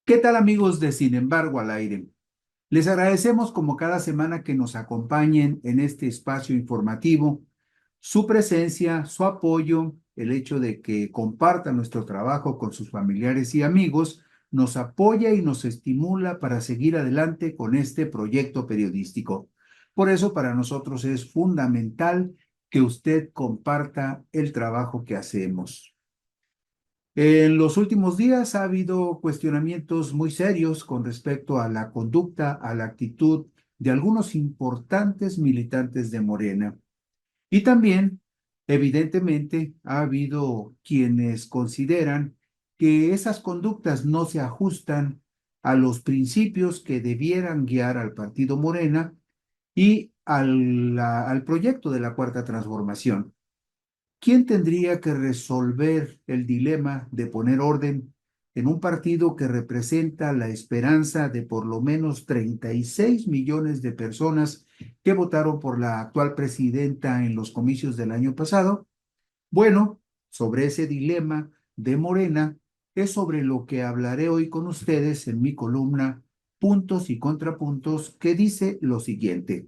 ¿Qué tal amigos de Sin embargo al aire? Les agradecemos como cada semana que nos acompañen en este espacio informativo, su presencia, su apoyo, el hecho de que compartan nuestro trabajo con sus familiares y amigos, nos apoya y nos estimula para seguir adelante con este proyecto periodístico. Por eso para nosotros es fundamental que usted comparta el trabajo que hacemos. En los últimos días ha habido cuestionamientos muy serios con respecto a la conducta, a la actitud de algunos importantes militantes de Morena. Y también, evidentemente, ha habido quienes consideran que esas conductas no se ajustan a los principios que debieran guiar al partido Morena y al proyecto de la Cuarta Transformación. ¿Quién tendría que resolver el dilema de poner orden en un partido que representa la esperanza de por lo menos 36 millones de personas que votaron por la actual presidenta en los comicios del año pasado? Bueno, sobre ese dilema de Morena es sobre lo que hablaré hoy con ustedes en mi columna Puntos y Contrapuntos, que dice lo siguiente.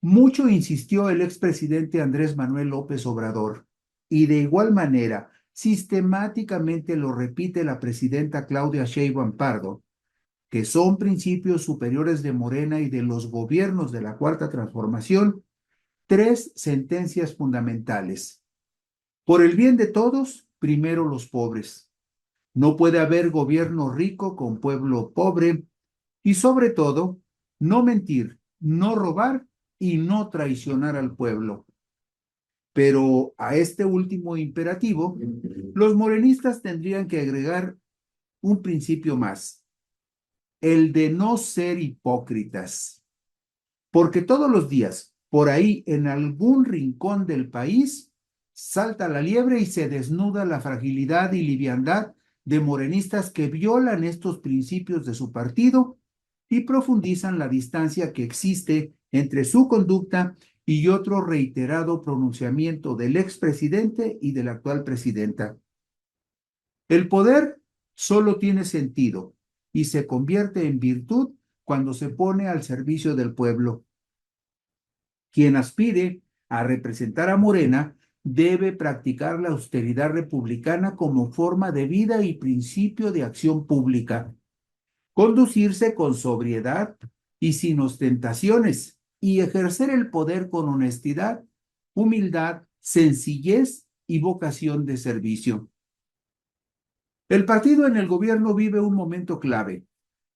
Mucho insistió el expresidente Andrés Manuel López Obrador y de igual manera sistemáticamente lo repite la presidenta Claudia Sheinbaum Pardo, que son principios superiores de Morena y de los gobiernos de la Cuarta Transformación, tres sentencias fundamentales. Por el bien de todos, primero los pobres. No puede haber gobierno rico con pueblo pobre y sobre todo, no mentir, no robar y no traicionar al pueblo. Pero a este último imperativo, los morenistas tendrían que agregar un principio más, el de no ser hipócritas, porque todos los días, por ahí en algún rincón del país, salta la liebre y se desnuda la fragilidad y liviandad de morenistas que violan estos principios de su partido y profundizan la distancia que existe entre su conducta y otro reiterado pronunciamiento del expresidente y de la actual presidenta. El poder solo tiene sentido y se convierte en virtud cuando se pone al servicio del pueblo. Quien aspire a representar a Morena debe practicar la austeridad republicana como forma de vida y principio de acción pública, conducirse con sobriedad y sin ostentaciones, y ejercer el poder con honestidad, humildad, sencillez y vocación de servicio. El partido en el gobierno vive un momento clave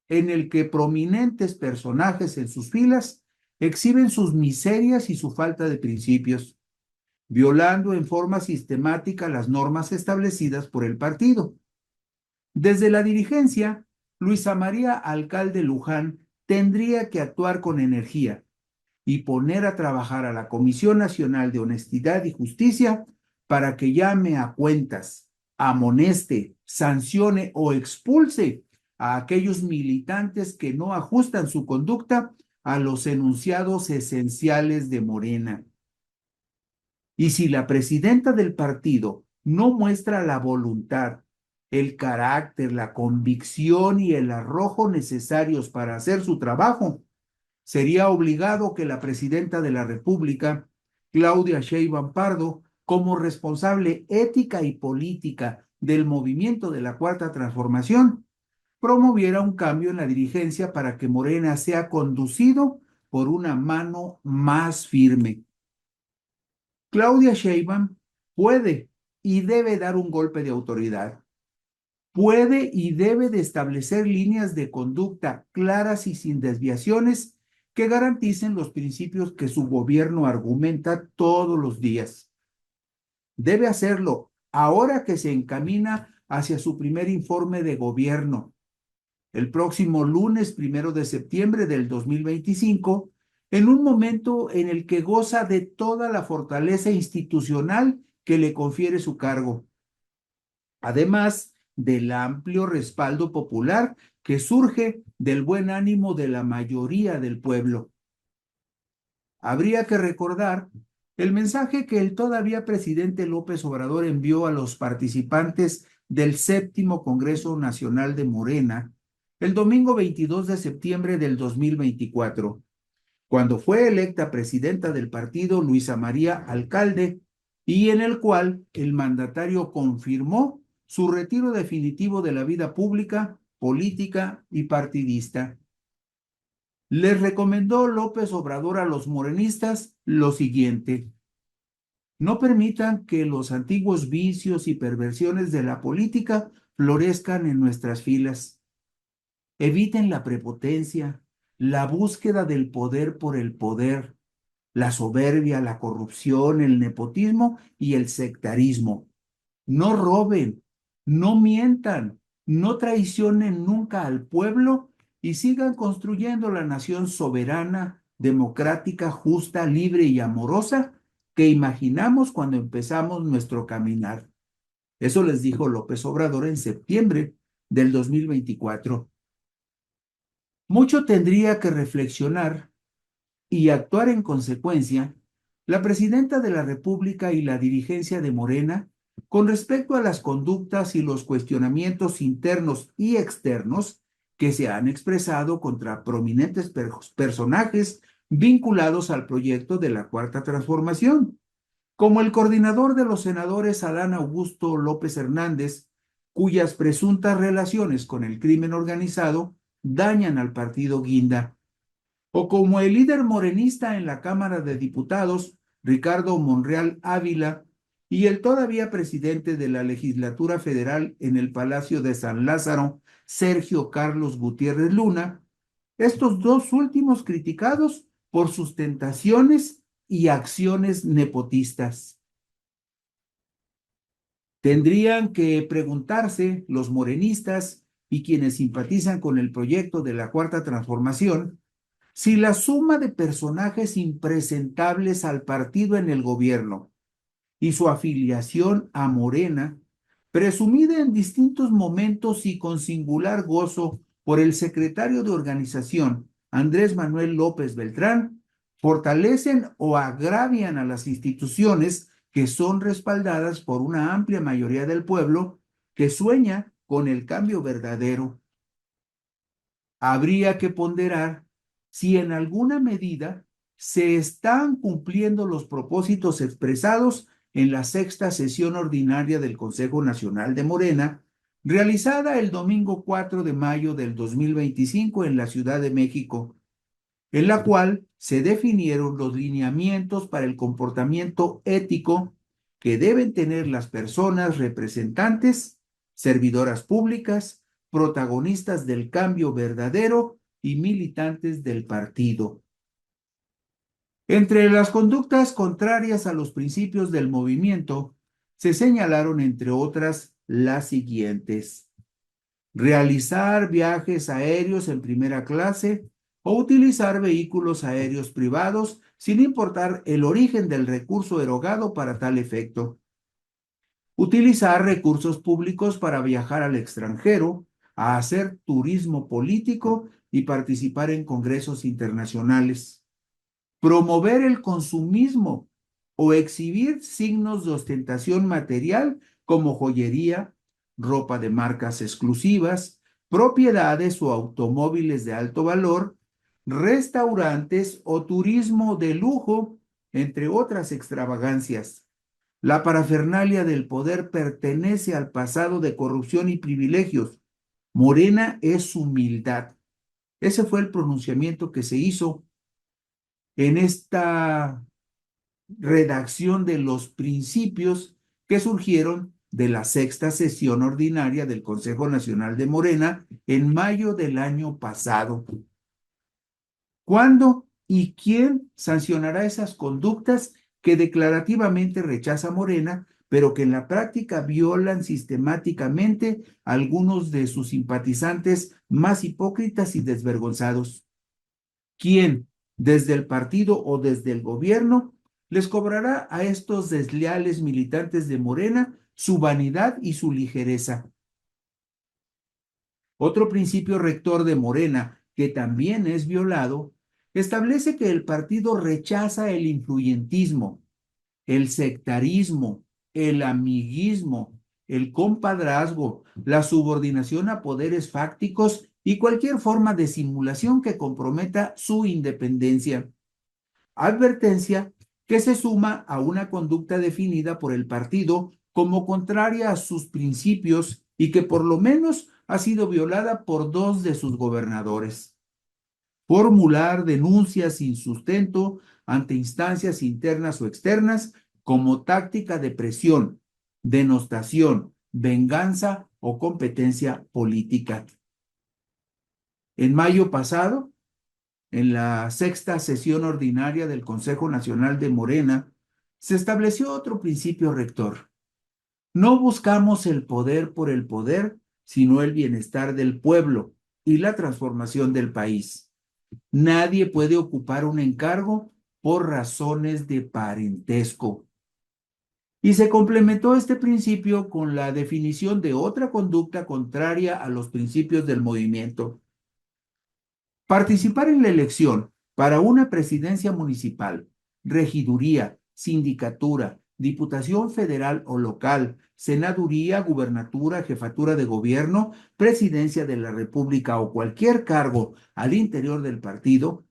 en el que prominentes personajes en sus filas exhiben sus miserias y su falta de principios, violando en forma sistemática las normas establecidas por el partido. Desde la dirigencia, Luisa María Alcalde Luján tendría que actuar con energía y poner a trabajar a la Comisión Nacional de Honestidad y Justicia para que llame a cuentas, amoneste, sancione o expulse a aquellos militantes que no ajustan su conducta a los enunciados esenciales de Morena. Y si la presidenta del partido no muestra la voluntad, el carácter, la convicción y el arrojo necesarios para hacer su trabajo, sería obligado que la presidenta de la República, Claudia Sheinbaum Pardo, como responsable ética y política del movimiento de la Cuarta Transformación, promoviera un cambio en la dirigencia para que Morena sea conducido por una mano más firme. Claudia Sheinbaum puede y debe dar un golpe de autoridad. Puede y debe de establecer líneas de conducta claras y sin desviaciones que garanticen los principios que su gobierno argumenta todos los días. Debe hacerlo ahora que se encamina hacia su primer informe de gobierno, el próximo lunes 1 de septiembre del 2025, en un momento en el que goza de toda la fortaleza institucional que le confiere su cargo, además del amplio respaldo popular que surge del buen ánimo de la mayoría del pueblo. Habría que recordar el mensaje que el todavía presidente López Obrador envió a los participantes del séptimo Congreso Nacional de Morena el domingo 22 de septiembre del 2024, cuando fue electa presidenta del partido Luisa María Alcalde, y en el cual el mandatario confirmó su retiro definitivo de la vida pública, política y partidista. Les recomendó López Obrador a los morenistas lo siguiente: no permitan que los antiguos vicios y perversiones de la política florezcan en nuestras filas. Eviten la prepotencia, la búsqueda del poder por el poder, la soberbia, la corrupción, el nepotismo y el sectarismo. No roben, no mientan, no traicionen nunca al pueblo y sigan construyendo la nación soberana, democrática, justa, libre y amorosa que imaginamos cuando empezamos nuestro caminar. Eso les dijo López Obrador en septiembre del 2024. Mucho tendría que reflexionar y actuar en consecuencia la presidenta de la República y la dirigencia de Morena con respecto a las conductas y los cuestionamientos internos y externos que se han expresado contra prominentes personajes vinculados al proyecto de la Cuarta Transformación, como el coordinador de los senadores Adán Augusto López Hernández, cuyas presuntas relaciones con el crimen organizado dañan al partido Guinda, o como el líder morenista en la Cámara de Diputados, Ricardo Monreal Ávila, y el todavía presidente de la legislatura federal en el Palacio de San Lázaro, Sergio Carlos Gutiérrez Luna, estos dos últimos criticados por sus tentaciones y acciones nepotistas. Tendrían que preguntarse los morenistas y quienes simpatizan con el proyecto de la Cuarta Transformación si la suma de personajes impresentables al partido en el gobierno y su afiliación a Morena, presumida en distintos momentos y con singular gozo por el secretario de organización, Andrés Manuel López Beltrán, fortalecen o agravian a las instituciones que son respaldadas por una amplia mayoría del pueblo que sueña con el cambio verdadero. Habría que ponderar si en alguna medida se están cumpliendo los propósitos expresados en la sexta sesión ordinaria del Consejo Nacional de Morena, realizada el domingo 4 de mayo del 2025 en la Ciudad de México, en la cual se definieron los lineamientos para el comportamiento ético que deben tener las personas representantes, servidoras públicas, protagonistas del cambio verdadero y militantes del partido. Entre las conductas contrarias a los principios del movimiento, se señalaron, entre otras, las siguientes: realizar viajes aéreos en primera clase o utilizar vehículos aéreos privados sin importar el origen del recurso erogado para tal efecto; utilizar recursos públicos para viajar al extranjero, a hacer turismo político y participar en congresos internacionales; promover el consumismo o exhibir signos de ostentación material como joyería, ropa de marcas exclusivas, propiedades o automóviles de alto valor, restaurantes o turismo de lujo, entre otras extravagancias. La parafernalia del poder pertenece al pasado de corrupción y privilegios. Morena es humildad. Ese fue el pronunciamiento que se hizo en esta redacción de los principios que surgieron de la sexta sesión ordinaria del Consejo Nacional de Morena en mayo del año pasado. ¿Cuándo y quién sancionará esas conductas que declarativamente rechaza Morena, pero que en la práctica violan sistemáticamente a algunos de sus simpatizantes más hipócritas y desvergonzados? ¿Quién, desde el partido o desde el gobierno, les cobrará a estos desleales militantes de Morena su vanidad y su ligereza? Otro principio rector de Morena, que también es violado, establece que el partido rechaza el influyentismo, el sectarismo, el amiguismo, el compadrazgo, la subordinación a poderes fácticos y cualquier forma de simulación que comprometa su independencia. Advertencia que se suma a una conducta definida por el partido como contraria a sus principios y que por lo menos ha sido violada por 2 de sus gobernadores. Formular denuncias sin sustento ante instancias internas o externas como táctica de presión, denostación, venganza o competencia política. En mayo pasado, en la sexta sesión ordinaria del Consejo Nacional de Morena, se estableció otro principio rector. No buscamos el poder por el poder, sino el bienestar del pueblo y la transformación del país. Nadie puede ocupar un encargo por razones de parentesco. Y se complementó este principio con la definición de otra conducta contraria a los principios del movimiento. Participar en la elección para una presidencia municipal, regiduría, sindicatura, diputación federal o local, senaduría, gubernatura, jefatura de gobierno, presidencia de la República o cualquier cargo al interior del partido,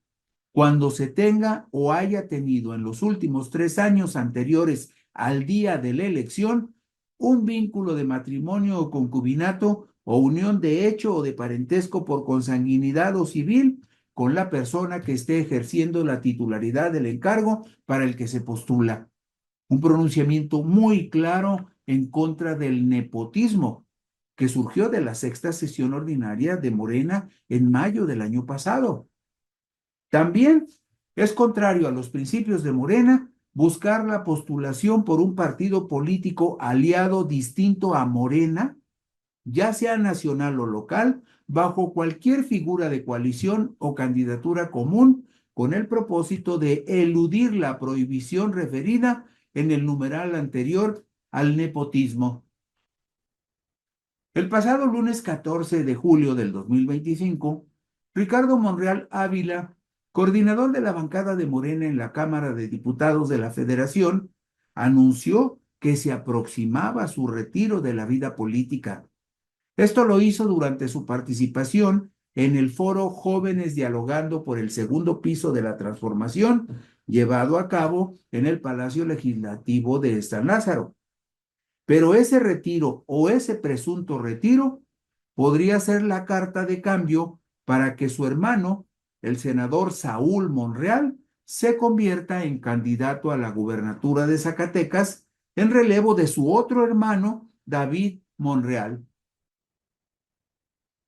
cuando se tenga o haya tenido en los últimos 3 años anteriores al día de la elección un vínculo de matrimonio o concubinato o unión de hecho o de parentesco por consanguinidad o civil con la persona que esté ejerciendo la titularidad del encargo para el que se postula. Un pronunciamiento muy claro en contra del nepotismo que surgió de la sexta sesión ordinaria de Morena en mayo del año pasado. También es contrario a los principios de Morena buscar la postulación por un partido político aliado distinto a Morena, ya sea nacional o local, bajo cualquier figura de coalición o candidatura común, con el propósito de eludir la prohibición referida en el numeral anterior al nepotismo. El pasado lunes 14 de julio del 2025, Ricardo Monreal Ávila, coordinador de la bancada de Morena en la Cámara de Diputados de la Federación, anunció que se aproximaba su retiro de la vida política. Esto lo hizo durante su participación en el foro Jóvenes Dialogando por el Segundo Piso de la Transformación, llevado a cabo en el Palacio Legislativo de San Lázaro. Pero ese retiro o ese presunto retiro podría ser la carta de cambio para que su hermano, el senador Saúl Monreal, se convierta en candidato a la gubernatura de Zacatecas en relevo de su otro hermano, David Monreal.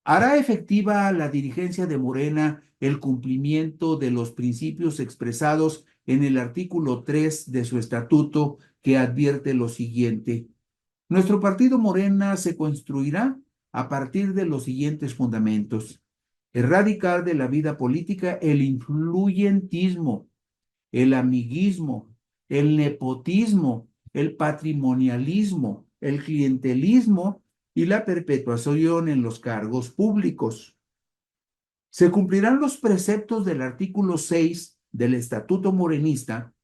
¿Hará efectiva la dirigencia de Morena el cumplimiento de los principios expresados en el artículo 3 de su estatuto que advierte lo siguiente? Nuestro partido Morena se construirá a partir de los siguientes fundamentos: erradicar de la vida política el influyentismo, el amiguismo, el nepotismo, el patrimonialismo, el clientelismo y la perpetuación en los cargos públicos. Se cumplirán los preceptos del artículo 6 del Estatuto Morenista,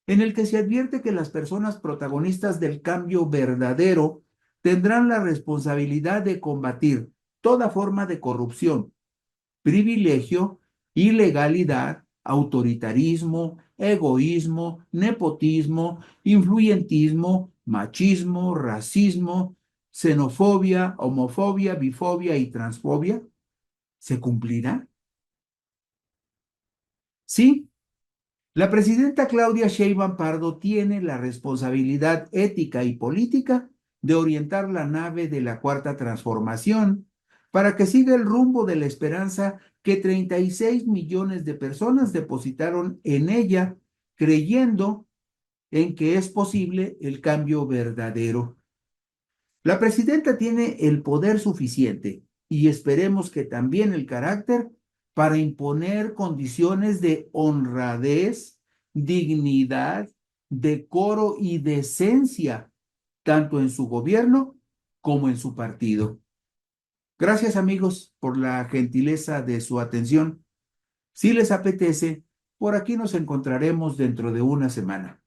en el que se advierte que las personas protagonistas del cambio verdadero tendrán la responsabilidad de combatir toda forma de corrupción, privilegio, ilegalidad, autoritarismo, egoísmo, nepotismo, influyentismo, machismo, racismo, xenofobia, homofobia, bifobia y transfobia. ¿Se cumplirá? Sí. La presidenta Claudia Sheinbaum Pardo tiene la responsabilidad ética y política de orientar la nave de la Cuarta Transformación para que siga el rumbo de la esperanza que 36 millones de personas depositaron en ella, creyendo en que es posible el cambio verdadero. La presidenta tiene el poder suficiente y esperemos que también el carácter para imponer condiciones de honradez, dignidad, decoro y decencia, tanto en su gobierno como en su partido. Gracias, amigos, por la gentileza de su atención. Si les apetece, por aquí nos encontraremos dentro de una semana.